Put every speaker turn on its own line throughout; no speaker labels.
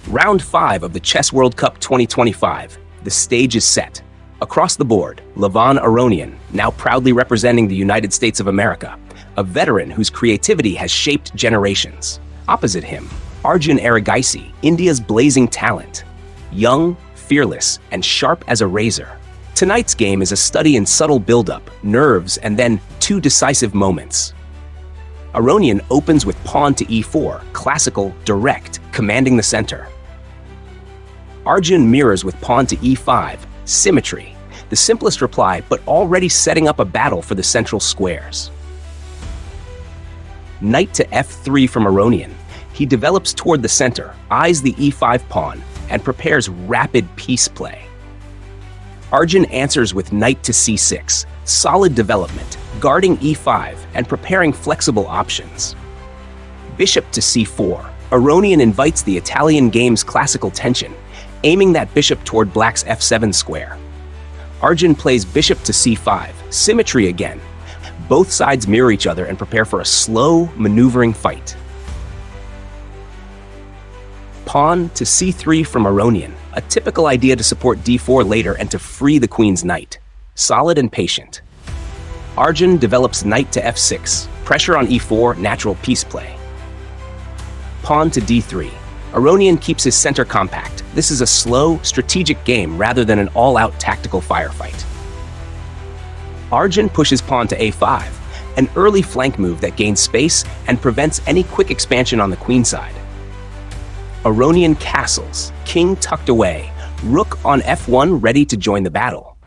Round 5 of the Chess World Cup 2025. The stage is set. Across the board, Levon Aronian, now proudly representing the United States of America, a veteran whose creativity has shaped generations. Opposite him, Arjun Erigaisi, India's blazing talent. Young, fearless, and sharp as a razor. Tonight's game is a study in subtle buildup, nerves, and then two decisive moments. Aronian opens with pawn to e4, classical, direct, commanding the center. Arjun mirrors with pawn to e5, symmetry, the simplest reply but already setting up a battle for the central squares. Knight to f3 from Aronian. He develops toward the center, eyes the e5 pawn, and prepares rapid piece play. Arjun answers with knight to c6, solid development, guarding e5 and preparing flexible options. Bishop to c4. Aronian invites the Italian game's classical tension, aiming that bishop toward black's f7 square. Arjun plays bishop to c5, symmetry again. Both sides mirror each other and prepare for a slow, maneuvering fight. Pawn to c3 from Aronian, a typical idea to support d4 later and to free the queen's knight. Solid and patient. Arjun develops knight to f6, pressure on e4, natural piece play. Pawn to d3. Aronian keeps his center compact. This is a slow, strategic game rather than an all-out tactical firefight. Arjun pushes pawn to a5, an early flank move that gains space and prevents any quick expansion on the queen side. Aronian castles, king tucked away, rook on f1 ready to join the battle.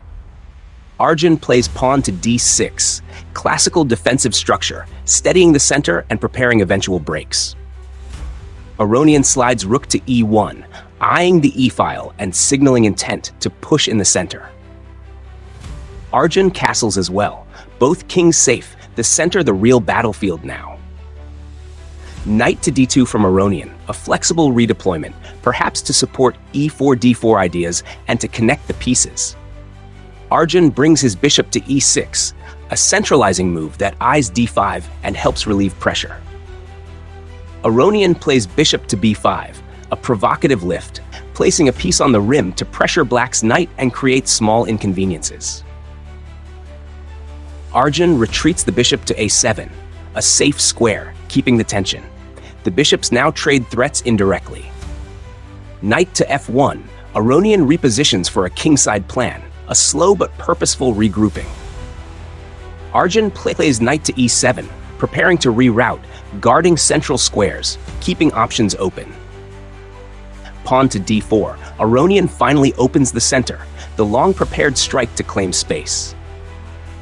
Arjun plays pawn to d6, classical defensive structure, steadying the center and preparing eventual breaks. Aronian slides rook to e1, eyeing the e-file and signaling intent to push in the center. Arjun castles as well, both kings safe, the center the real battlefield now. Knight to d2 from Aronian, a flexible redeployment, perhaps to support e4-d4 ideas and to connect the pieces. Arjun brings his bishop to e6, a centralizing move that eyes d5 and helps relieve pressure. Aronian plays bishop to b5, a provocative lift, placing a piece on the rim to pressure black's knight and create small inconveniences. Arjun retreats the bishop to a7, a safe square, keeping the tension. The bishops now trade threats indirectly. Knight to f1, Aronian repositions for a kingside plan, a slow but purposeful regrouping. Arjun plays knight to e7, preparing to reroute, guarding central squares, keeping options open. Pawn to d4, Aronian finally opens the center, the long-prepared strike to claim space.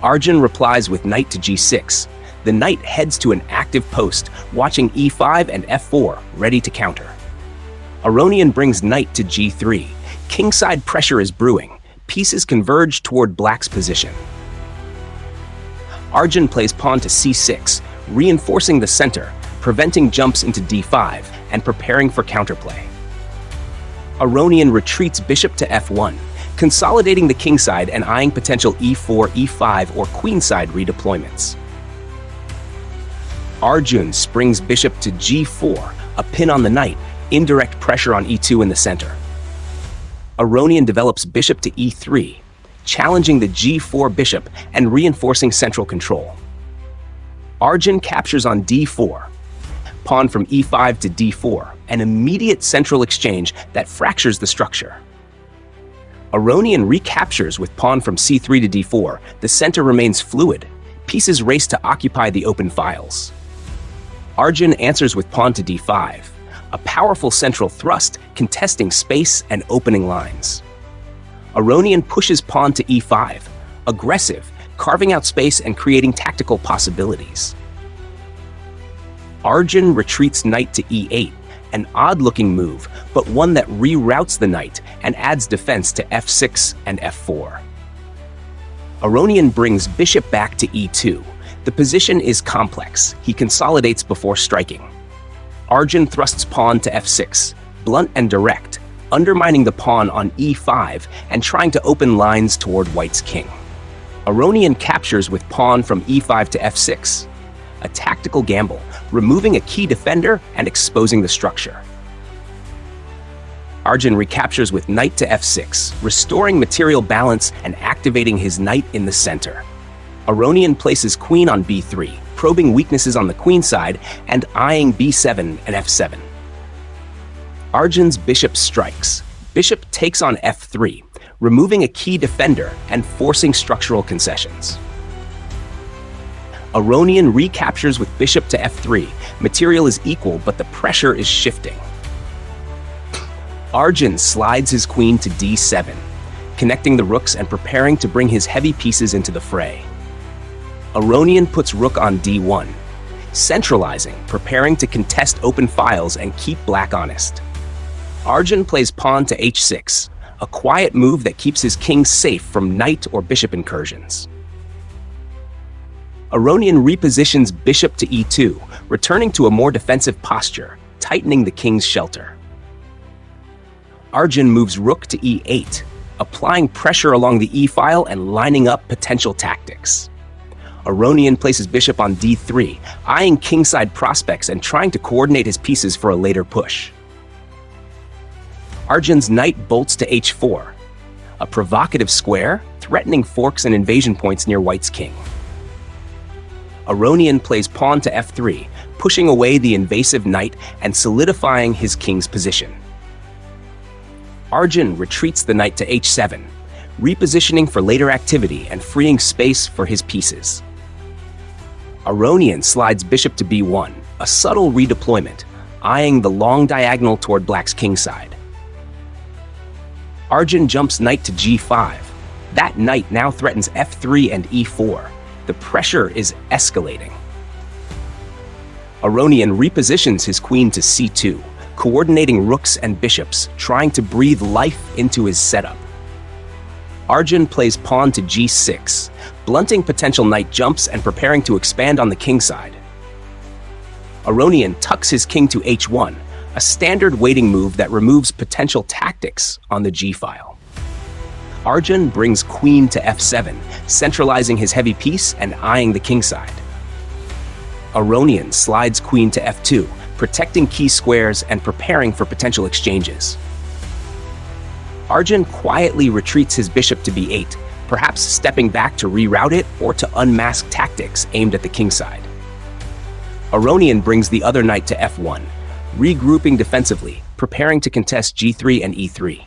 Arjun replies with knight to g6. The knight heads to an active post, watching e5 and f4, ready to counter. Aronian brings knight to g3. Kingside pressure is brewing. Pieces converge toward black's position. Arjun plays pawn to c6, reinforcing the center, preventing jumps into d5, and preparing for counterplay. Aronian retreats bishop to f1, consolidating the kingside and eyeing potential e4, e5, or queenside redeployments. Arjun springs bishop to g4, a pin on the knight, indirect pressure on e2 in the center. Aronian develops bishop to e3, challenging the g4 bishop and reinforcing central control. Arjun captures on d4, pawn from e5 to d4, an immediate central exchange that fractures the structure. Aronian recaptures with pawn from c3 to d4. The center remains fluid. Pieces race to occupy the open files. Arjun answers with pawn to d5, a powerful central thrust contesting space and opening lines. Aronian pushes pawn to e5, aggressive, carving out space and creating tactical possibilities. Arjun retreats knight to e8, an odd-looking move, but one that reroutes the knight and adds defense to f6 and f4. Aronian brings bishop back to e2. The position is complex. He consolidates before striking. Arjun thrusts pawn to f6, blunt and direct, undermining the pawn on e5 and trying to open lines toward white's king. Aronian captures with pawn from e5 to f6, a tactical gamble, removing a key defender and exposing the structure. Arjun recaptures with knight to f6, restoring material balance and activating his knight in the center. Aronian places queen on b3, probing weaknesses on the queen side and eyeing b7 and f7. Arjun's bishop strikes. Bishop takes on f3, removing a key defender and forcing structural concessions. Aronian recaptures with bishop to f3. Material is equal, but the pressure is shifting. Arjun slides his queen to d7, connecting the rooks and preparing to bring his heavy pieces into the fray. Aronian puts rook on d1, centralizing, preparing to contest open files and keep black honest. Arjun plays pawn to h6, a quiet move that keeps his king safe from knight or bishop incursions. Aronian repositions bishop to e2, returning to a more defensive posture, tightening the king's shelter. Arjun moves rook to e8, applying pressure along the e-file and lining up potential tactics. Aronian places bishop on d3, eyeing kingside prospects and trying to coordinate his pieces for a later push. Arjun's knight bolts to h4, a provocative square threatening forks and invasion points near white's king. Aronian plays pawn to f3, pushing away the invasive knight and solidifying his king's position. Arjun retreats the knight to h7, repositioning for later activity and freeing space for his pieces. Aronian slides bishop to b1, a subtle redeployment, eyeing the long diagonal toward black's kingside. Arjun jumps knight to g5. That knight now threatens f3 and e4. The pressure is escalating. Aronian repositions his queen to c2, coordinating rooks and bishops, trying to breathe life into his setup. Arjun plays pawn to g6, blunting potential knight jumps and preparing to expand on the kingside. Aronian tucks his king to h1, a standard waiting move that removes potential tactics on the g-file. Arjun brings queen to f7, centralizing his heavy piece and eyeing the kingside. Aronian slides queen to f2, protecting key squares and preparing for potential exchanges. Arjun quietly retreats his bishop to b8, perhaps stepping back to reroute it or to unmask tactics aimed at the kingside. Aronian brings the other knight to f1, regrouping defensively, preparing to contest g3 and e3.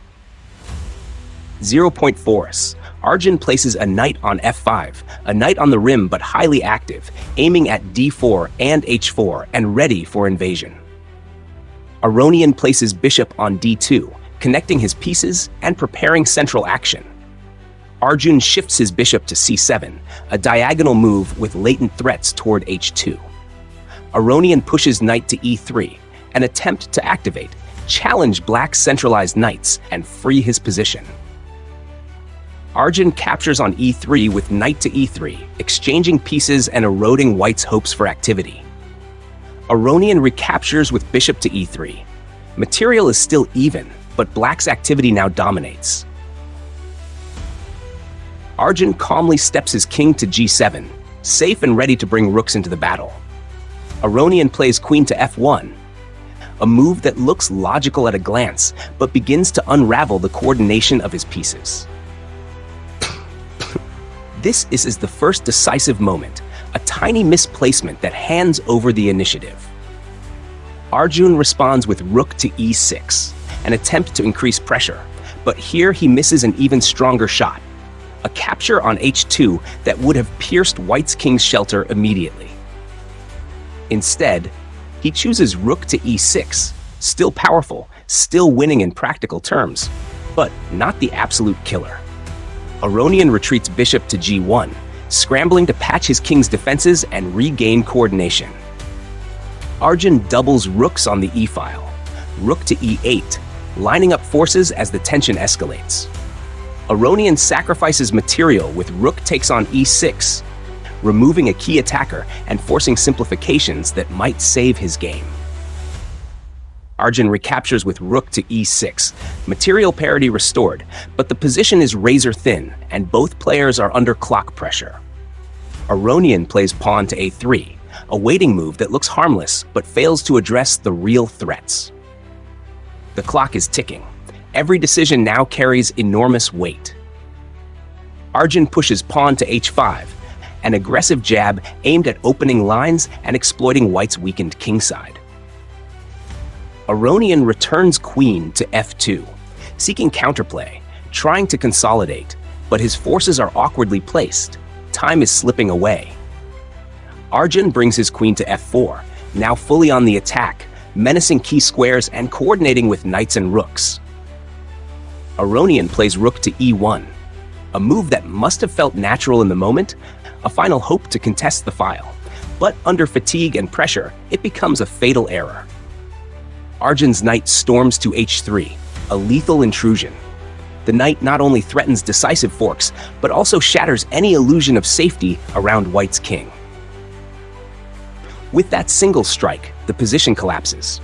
0-point force. Arjun places a knight on f5, a knight on the rim but highly active, aiming at d4 and h4 and ready for invasion. Aronian places bishop on d2, connecting his pieces and preparing central action. Arjun shifts his bishop to c7, a diagonal move with latent threats toward h2. Aronian pushes knight to e3, an attempt to activate, challenge black's centralized knights, and free his position. Arjun captures on e3 with knight to e3, exchanging pieces and eroding white's hopes for activity. Aronian recaptures with bishop to e3. Material is still even, but black's activity now dominates. Arjun calmly steps his king to g7, safe and ready to bring rooks into the battle. Aronian plays queen to f1, a move that looks logical at a glance, but begins to unravel the coordination of his pieces. This is the first decisive moment, a tiny misplacement that hands over the initiative. Arjun responds with rook to e6, an attempt to increase pressure, but here he misses an even stronger shot, a capture on h2 that would have pierced white's king's shelter immediately. Instead, he chooses rook to e6, still powerful, still winning in practical terms, but not the absolute killer. Aronian retreats bishop to g1, scrambling to patch his king's defenses and regain coordination. Arjun doubles rooks on the e-file, rook to e8, lining up forces as the tension escalates. Aronian sacrifices material with rook takes on e6, removing a key attacker and forcing simplifications that might save his game. Arjun recaptures with rook to e6, material parity restored, but the position is razor thin and both players are under clock pressure. Aronian plays pawn to a3, a waiting move that looks harmless but fails to address the real threats. The clock is ticking. Every decision now carries enormous weight. Arjun pushes pawn to h5, an aggressive jab aimed at opening lines and exploiting white's weakened kingside. Aronian returns queen to f2, seeking counterplay, trying to consolidate, but his forces are awkwardly placed. Time is slipping away. Arjun brings his queen to f4, now fully on the attack, menacing key squares and coordinating with knights and rooks. Aronian plays rook to e1, a move that must have felt natural in the moment, a final hope to contest the file. But under fatigue and pressure, it becomes a fatal error. Arjun's knight storms to h3, a lethal intrusion. The knight not only threatens decisive forks, but also shatters any illusion of safety around white's king. With that single strike, the position collapses.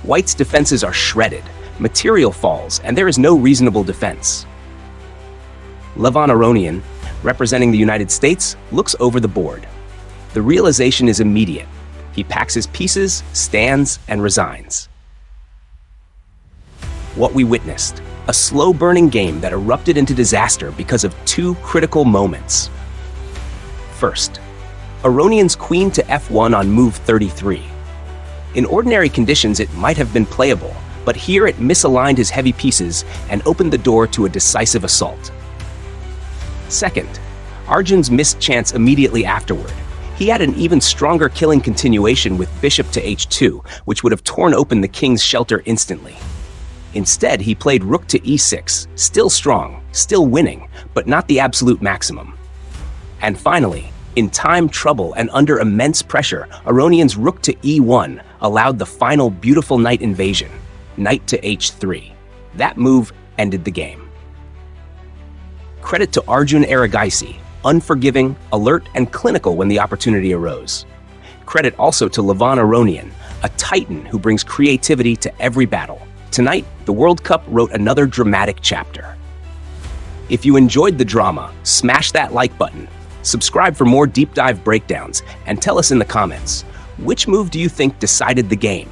White's defenses are shredded, material falls, and there is no reasonable defense. Levon Aronian, representing the United States, looks over the board. The realization is immediate. He packs his pieces, stands, and resigns. What we witnessed, a slow-burning game that erupted into disaster because of two critical moments. First, Aronian's queen to f1 on move 33. In ordinary conditions, it might have been playable, but here it misaligned his heavy pieces and opened the door to a decisive assault. Second, Arjun's missed chance immediately afterward. He had an even stronger killing continuation with bishop to h2, which would have torn open the king's shelter instantly. Instead, he played rook to e6, still strong, still winning, but not the absolute maximum. And finally, in time trouble and under immense pressure, Aronian's rook to e1 allowed the final beautiful knight invasion, knight to h3. That move ended the game. Credit to Arjun Erigaisi, unforgiving, alert, and clinical when the opportunity arose. Credit also to Levon Aronian, a titan who brings creativity to every battle. Tonight, the World Cup wrote another dramatic chapter. If you enjoyed the drama, smash that like button, subscribe for more deep dive breakdowns, and tell us in the comments, which move do you think decided the game?